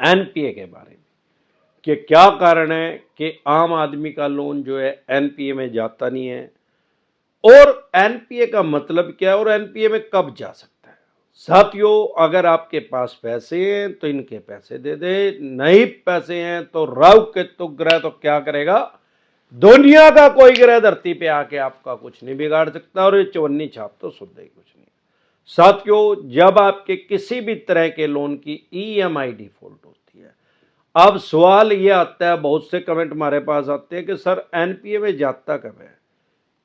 NPA के बारे में कि क्या कारण है कि आम आदमी का लोन जो है एनपीए में जाता नहीं है, और एनपीए का मतलब क्या है और एनपीए में कब जा सकता है। साथियों, अगर आपके पास पैसे हैं तो इनके पैसे दे दे, नहीं पैसे हैं तो राहु केतु ग्रह तो क्या करेगा, दुनिया का कोई ग्रह धरती पे आके आपका कुछ नहीं बिगाड़ सकता, और ये चवन्नी छाप तो शुद्ध ही कुछ नहीं। साथियों, जब आपके किसी भी तरह के लोन की ईएमआई डिफॉल्ट होती है, अब सवाल ये आता है, बहुत से कमेंट हमारे पास आते हैं कि सर एनपीए में जाता कब है,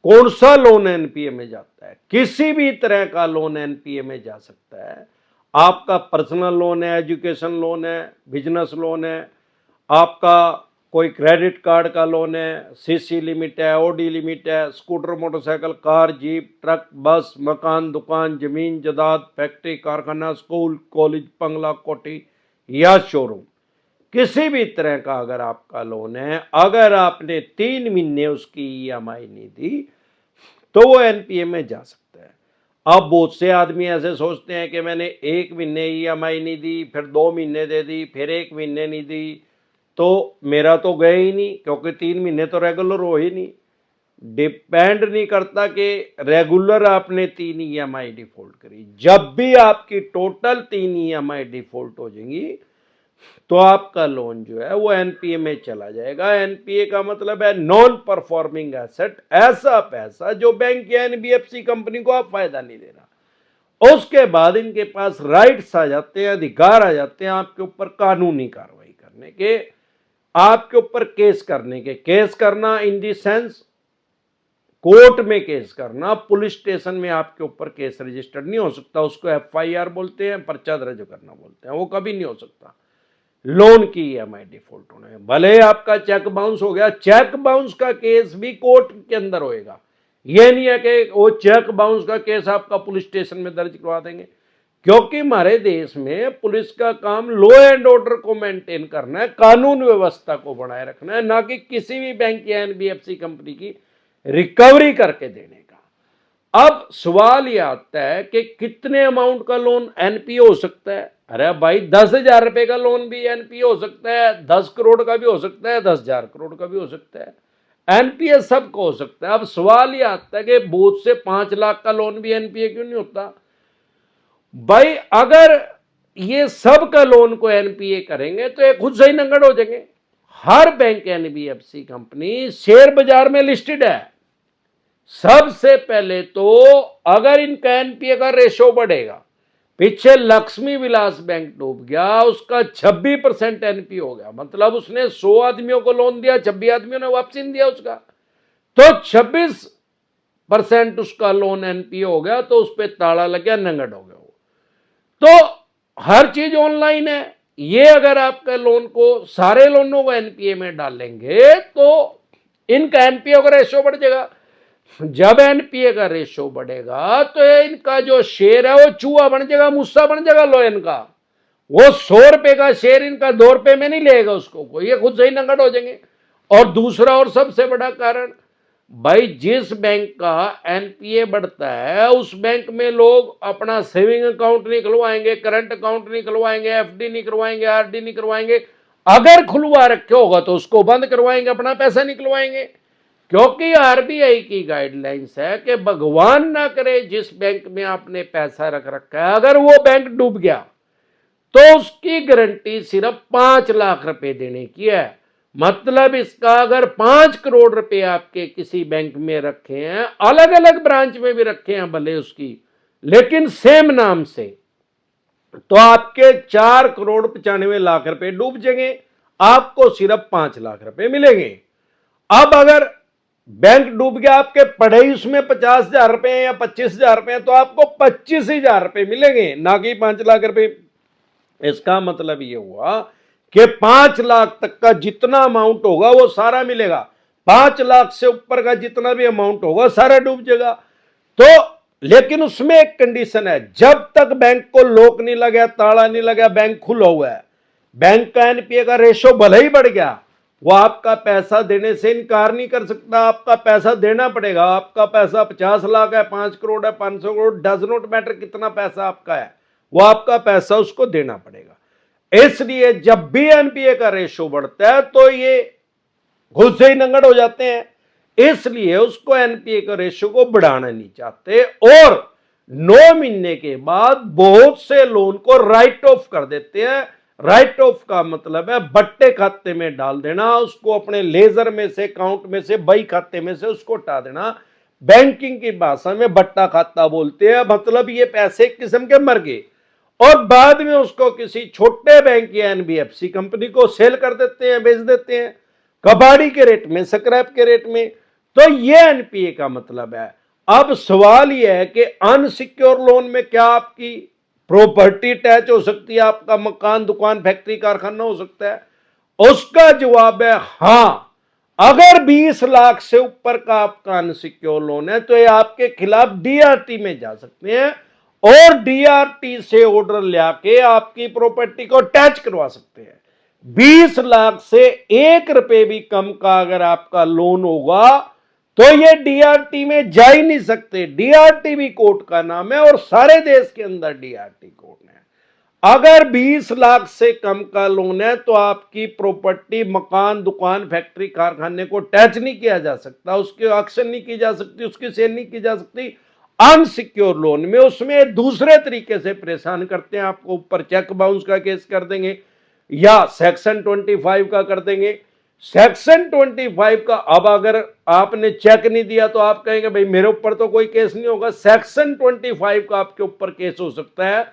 कौन सा लोन एनपीए में जाता है। किसी भी तरह का लोन एनपीए में जा सकता है। आपका पर्सनल लोन है, एजुकेशन लोन है, बिजनेस लोन है, आपका कोई क्रेडिट कार्ड का लोन है, सीसी लिमिट है, ओडी लिमिट है, scooter, motorcycle, car, jeep, truck, बस, मकान, दुकान, जमीन जायदाद, फैक्ट्री, कारखाना, स्कूल, कॉलेज, बंगला, कोठी या शोरूम, किसी भी तरह का अगर आपका लोन है, अगर आपने 3 महीने उसकी ईएमआई नहीं दी तो वो एनपीए में जा सकता है। अब बहुत से आदमी ऐसे सोचते हैं कि मैंने 1 महीने ईएमआई नहीं दी, फिर 2 महीने दे दी, फिर 1 महीने नहीं दी, तो मेरा तो गया ही नहीं, क्योंकि 3 महीने तो रेगुलर हो ही नहीं। डिपेंड नहीं करता कि रेगुलर आपने 3 ईएमआई डिफॉल्ट करी, जब भी आपकी टोटल 3 ईएमआई डिफॉल्ट हो जाएंगी तो आपका लोन जो है वो एनपीए में चला जाएगा। एनपीए का मतलब है नॉन परफॉर्मिंग एसेट, ऐसा पैसा जो बैंक या एनबीएफसी कंपनी को आप फायदा नहीं दे रहा। उसके बाद इनके पास राइट्स आ जाते हैं, अधिकार आ जाते हैं आपके ऊपर कानूनी कार्रवाई करने के, आपके ऊपर केस करने के। केस करना इन दी सेंस कोर्ट में केस करना, पुलिस स्टेशन में आपके ऊपर केस रजिस्टर्ड नहीं हो सकता, उसको एफआईआर बोलते हैं, पर्चा दर्ज करना बोलते हैं, वो कभी नहीं हो सकता लोन की ईएमआई डिफॉल्ट होने में। भले आपका चेक बाउंस हो गया, चेक बाउंस का केस भी कोर्ट के अंदर होएगा। यह नहीं है कि वो चेक बाउंस का केस आपका पुलिस स्टेशन में दर्ज करवा देंगे, क्योंकि हमारे देश में पुलिस का काम लॉ एंड ऑर्डर को मेंटेन करना है, कानून व्यवस्था को बनाए रखना है, ना कि किसी भी बैंक या एनबीएफसी कंपनी की रिकवरी करके देने का। अब सवाल यह आता है कि कितने अमाउंट का लोन एनपीए हो सकता है। अरे भाई, 10,000 रुपए का लोन भी एनपीए हो सकता है, 10 करोड़ का भी हो सकता है, 10,000 करोड़ का भी हो सकता है। एनपीए सबको हो सकता है। अब सवाल यह आता है कि बहुत से 5 लाख का लोन भी एनपीए क्यों नहीं होता। भाई, अगर ये सब का लोन को एनपीए करेंगे तो ये खुद से ही नंगड़ हो जाएंगे। हर बैंक एनबीएफसी कंपनी शेयर बाजार में लिस्टेड है। सबसे पहले तो अगर इनका एनपीए का रेशो बढ़ेगा, पीछे लक्ष्मी विलास बैंक डूब गया, उसका 26% एनपीए हो गया, मतलब उसने 100 आदमियों को लोन दिया, 26 आदमियों ने वापसी नहीं दिया उसका, तो 26% उसका लोन एनपीए हो गया, तो उस पर ताला लग गया, नंगड़ हो गया। तो हर चीज ऑनलाइन है। ये अगर आपका लोन को, सारे लोनों को एनपीए में डालेंगे तो इनका एनपीए का रेशो बढ़ जाएगा। जब एनपीए का रेशो बढ़ेगा तो इनका जो शेयर है वो चूहा बन जाएगा, मुस्सा बन जाएगा लोन का। वो 100 रुपए का शेयर इनका 2 रुपए में नहीं लेगा उसको कोई, ये खुद से ही नंगड़ हो जाएंगे। और दूसरा और सबसे बड़ा कारण, भाई जिस बैंक का एनपीए बढ़ता है उस बैंक में लोग अपना सेविंग अकाउंट नहीं खुलवाएंगे, करंट अकाउंट नहीं खुलवाएंगे, एफडी नहीं करवाएंगे, आरडी नहीं करवाएंगे। अगर खुलवा रखे होगा तो उसको बंद करवाएंगे, अपना पैसा निकलवाएंगे। क्योंकि आरबीआई की गाइडलाइंस है कि भगवान ना करे जिस बैंक में आपने पैसा रख रखा है, अगर वो बैंक डूब गया तो उसकी गारंटी सिर्फ 5 लाख रुपए देने की है। मतलब इसका अगर 5 करोड़ रुपए आपके किसी बैंक में रखे हैं, अलग अलग ब्रांच में भी रखे हैं भले उसकी, लेकिन सेम नाम से, तो आपके 4 करोड़ 95 लाख रुपए डूब जाएंगे, आपको सिर्फ 5 लाख रुपए मिलेंगे। अब अगर बैंक डूब गया, आपके पड़े ही उसमें 50,000 रुपए या 25,000 रुपए, तो आपको 25,000 रुपए मिलेंगे, ना कि 5 लाख रुपए। इसका मतलब ये हुआ कि 5 लाख तक का जितना अमाउंट होगा वो सारा मिलेगा, 5 लाख से ऊपर का जितना भी अमाउंट होगा सारा डूब जाएगा। तो लेकिन उसमें एक कंडीशन है, जब तक बैंक को लॉक नहीं लगा, ताला नहीं लगा, बैंक खुला हुआ है, बैंक का एनपीए का रेशो भले ही बढ़ गया, वो आपका पैसा देने से इनकार नहीं कर सकता, आपका पैसा देना पड़ेगा। आपका पैसा 50 लाख है, 5 करोड़ है, 500 करोड़, डज नॉट मैटर कितना पैसा आपका है, वो आपका पैसा उसको देना पड़ेगा। इसलिए जब भी एनपीए का रेशो बढ़ता है तो ये खुद से ही नंगड़ हो जाते हैं, इसलिए उसको एनपीए का रेशो को बढ़ाना नहीं चाहते और 9 महीने के बाद बहुत से लोन को राइट ऑफ कर देते हैं। राइट ऑफ का मतलब है बट्टे खाते में डाल देना, उसको अपने लेजर में से, अकाउंट में से, बही खाते में से उसको हटा देना। बैंकिंग की भाषा में बट्टा खाता बोलते हैं, मतलब ये पैसे एक किस्म के मर गए और बाद में उसको किसी छोटे बैंक या एनबीएफसी कंपनी को सेल कर देते हैं, बेच देते हैं कबाड़ी के रेट में, स्क्रैप के रेट में। तो ये एनपीए का मतलब है। अब सवाल यह है कि अनसिक्योर लोन में क्या आपकी प्रॉपर्टी टैच हो सकती है, आपका मकान, दुकान, फैक्ट्री, कारखाना हो सकता है? उसका जवाब है हाँ। अगर 20 लाख से ऊपर का आपका अनसिक्योर लोन है तो ये आपके खिलाफ डीआरटी में जा सकते हैं और डीआरटी से ऑर्डर लाके आपकी प्रॉपर्टी को टैच करवा सकते हैं। 20 लाख से 1 रुपए भी कम का अगर आपका लोन होगा तो ये डीआरटी में जा ही नहीं सकते। डीआरटी भी कोर्ट का नाम है और सारे देश के अंदर डीआरटी कोर्ट है। अगर 20 लाख से कम का लोन है तो आपकी प्रॉपर्टी, मकान, दुकान, फैक्ट्री, कारखाने को टैच नहीं किया जा सकता, उसकी ऑक्शन नहीं की जा सकती, उसकी सेल नहीं की जा सकती। अनसिक्योर लोन में उसमें दूसरे तरीके से परेशान करते हैं आपको, ऊपर चेक बाउंस का केस कर देंगे या सेक्शन 25 का कर देंगे। सेक्शन 25 का अब अगर आपने चेक नहीं दिया तो आप कहेंगे भाई मेरे ऊपर तो कोई केस नहीं होगा। सेक्शन 25 का आपके ऊपर केस हो सकता है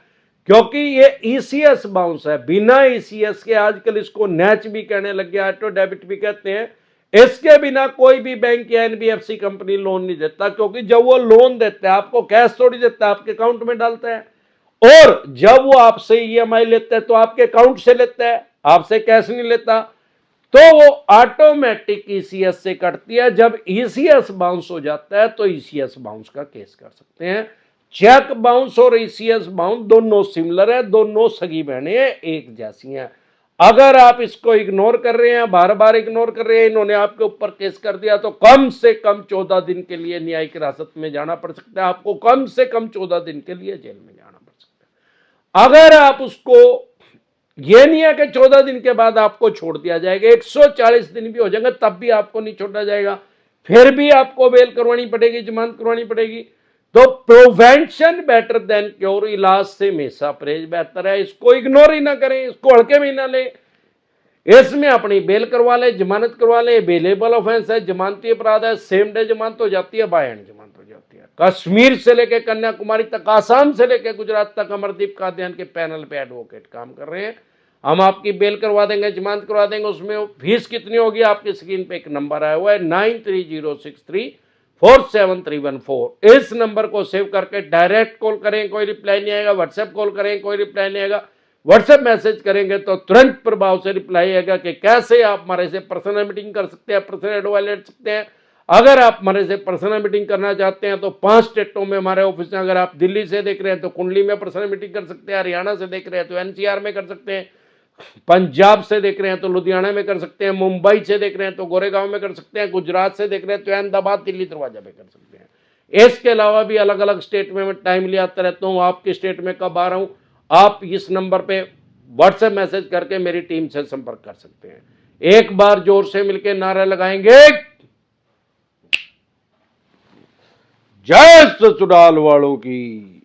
क्योंकि ये ईसीएस बाउंस है, बिना ईसीएस के, आजकल इसको नैच भी कहने लग गया, ऑटो डेबिट भी कहते हैं। इसके बिना कोई भी बैंक या एनबीएफसी कंपनी लोन नहीं देता, क्योंकि जब वो लोन देता है आपको कैश थोड़ी देता है, आपके अकाउंट में डालता है। और जब वो आपसे ईएमआई लेता है तो आपके अकाउंट से लेता है, आपसे कैश नहीं लेता, तो वो ऑटोमेटिक ईसीएस से कटती है। जब ईसीएस बाउंस हो जाता है तो ईसीएस बाउंस का केस कर सकते हैं। चेक बाउंस और ईसीएस बाउंस दोनों सिमिलर है, दोनों सगी बहनें हैं, एक जैसी हैं। अगर आप इसको इग्नोर कर रहे हैं, बार बार इग्नोर कर रहे हैं, इन्होंने आपके ऊपर केस कर दिया, तो कम से कम 14 दिन के लिए न्यायिक हिरासत में जाना पड़ सकता है आपको, कम से कम 14 दिन के लिए जेल में जाना पड़ सकता है। अगर आप उसको, ये नहीं है कि 14 दिन के बाद आपको छोड़ दिया जाएगा, 140 दिन भी हो जाएंगे तब भी आपको नहीं छोड़ा जाएगा, फिर भी आपको बेल करवानी पड़ेगी, जमानत करवानी पड़ेगी। तो प्रिवेंशन बेटर देन क्योर, इलाज से हमेशा परहेज बेहतर है। इसको इग्नोर ही ना करें, इसको हल्के में ही ना ले, इसमें अपनी बेल करवा ले, जमानत करवा ले। बेलेबल ऑफेंस है, जमानती अपराध है, सेम डे जमानत हो जाती है, बाय एंड जमानत हो जाती है। कश्मीर से लेकर कन्याकुमारी तक, आसाम से लेकर गुजरात तक अमरदीप कादियान के पैनल पे एडवोकेट काम कर रहे हैं। हम आपकी बेल करवा देंगे, जमानत करवा देंगे। उसमें फीस कितनी होगी, आपकी स्क्रीन पे एक नंबर आया हुआ है 9306347314। इस नंबर को सेव करके डायरेक्ट कॉल करें, कोई रिप्लाई नहीं आएगा। व्हाट्सएप कॉल करें, कोई रिप्लाई नहीं आएगा। व्हाट्सएप मैसेज करेंगे तो तुरंत प्रभाव से रिप्लाई आएगा कि कैसे आप हमारे से पर्सनल मीटिंग कर सकते हैं, पर्सनल एडवाइस ले सकते हैं। अगर आप हमारे से पर्सनल मीटिंग करना चाहते हैं तो 5 स्टेटों में हमारे ऑफिस हैं। अगर आप दिल्ली से देख रहे हैं तो कुंडली में पर्सनल मीटिंग कर सकते हैं, हरियाणा से देख रहे हैं तो एनसीआर में कर सकते हैं, पंजाब से देख रहे हैं तो लुधियाना में कर सकते हैं, मुंबई से देख रहे हैं तो गोरेगांव में कर सकते हैं, गुजरात से देख रहे हैं तो अहमदाबाद, दिल्ली दरवाजा में कर सकते हैं। इसके अलावा भी अलग अलग स्टेट में मैं टाइम ले आता रहता हूँ, आपके स्टेट में कब आ रहा हूँ, आप इस नंबर पे व्हाट्सएप मैसेज करके मेरी टीम से संपर्क कर सकते हैं। एक बार जोर से मिलकर नारा लगाएंगे, जय ससुराल वालों की।